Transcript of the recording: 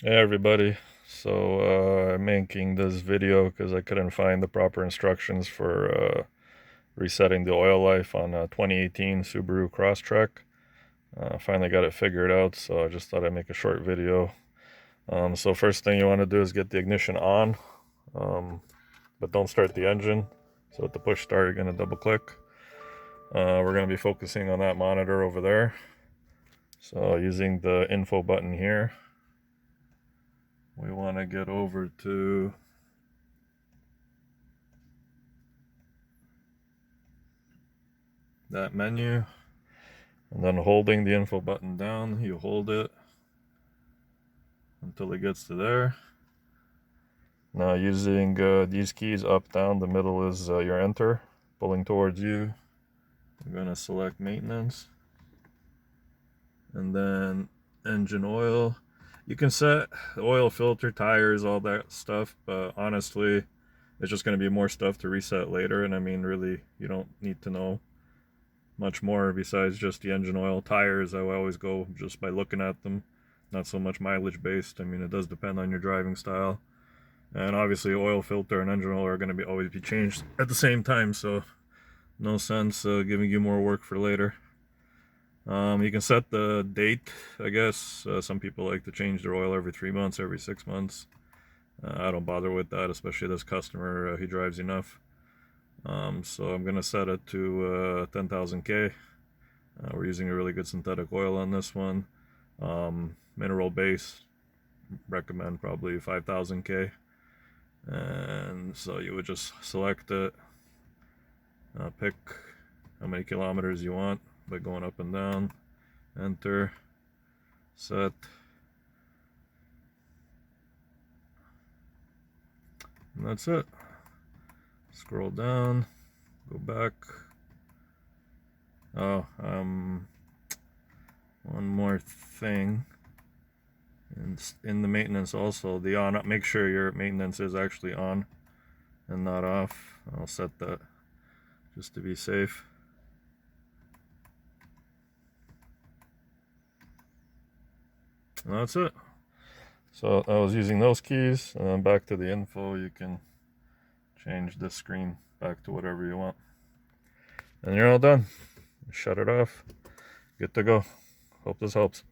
Hey everybody, so I'm making this video because I couldn't find the proper instructions for resetting the oil life on a 2018 Subaru Crosstrek. Finally got it figured out, so I just thought I'd make a short video. So first thing you want to do is get the ignition on, but don't start the engine. So with the push start, you're going to double click. We're going to be focusing on that monitor over there. So using the info button here, we want to get over to that menu, and then holding the info button down, you hold it until it gets to there. Now using these keys up, down, the middle is your enter, pulling towards you. We're going to select maintenance, and then engine oil. You can set oil filter, tires, all that stuff, but honestly it's just going to be more stuff to reset later, and I mean really you don't need to know much more besides just the engine oil. Tires, I always go just by looking at them, not so much mileage based. I mean, it does depend on your driving style, and obviously oil filter and engine oil are going to always be changed at the same time, so no sense giving you more work for later. You can set the date, I guess. Some people like to change their oil every 3 months, every 6 months. I don't bother with that, especially this customer. He drives enough. So I'm going to set it to 10,000K. We're using a really good synthetic oil on this one. Mineral base, recommend probably 5,000K. And so you would just select it, pick how many kilometers you want by going up and down, enter, set. And that's it. Scroll down, go back. Oh, one more thing. And in the maintenance also, the on, make sure your maintenance is actually on and not off. I'll set that just to be safe. And that's it. So I was using those keys, and then back to the info, you can change this screen back to whatever you want. And you're all done. Shut it off. Good to go. Hope this helps.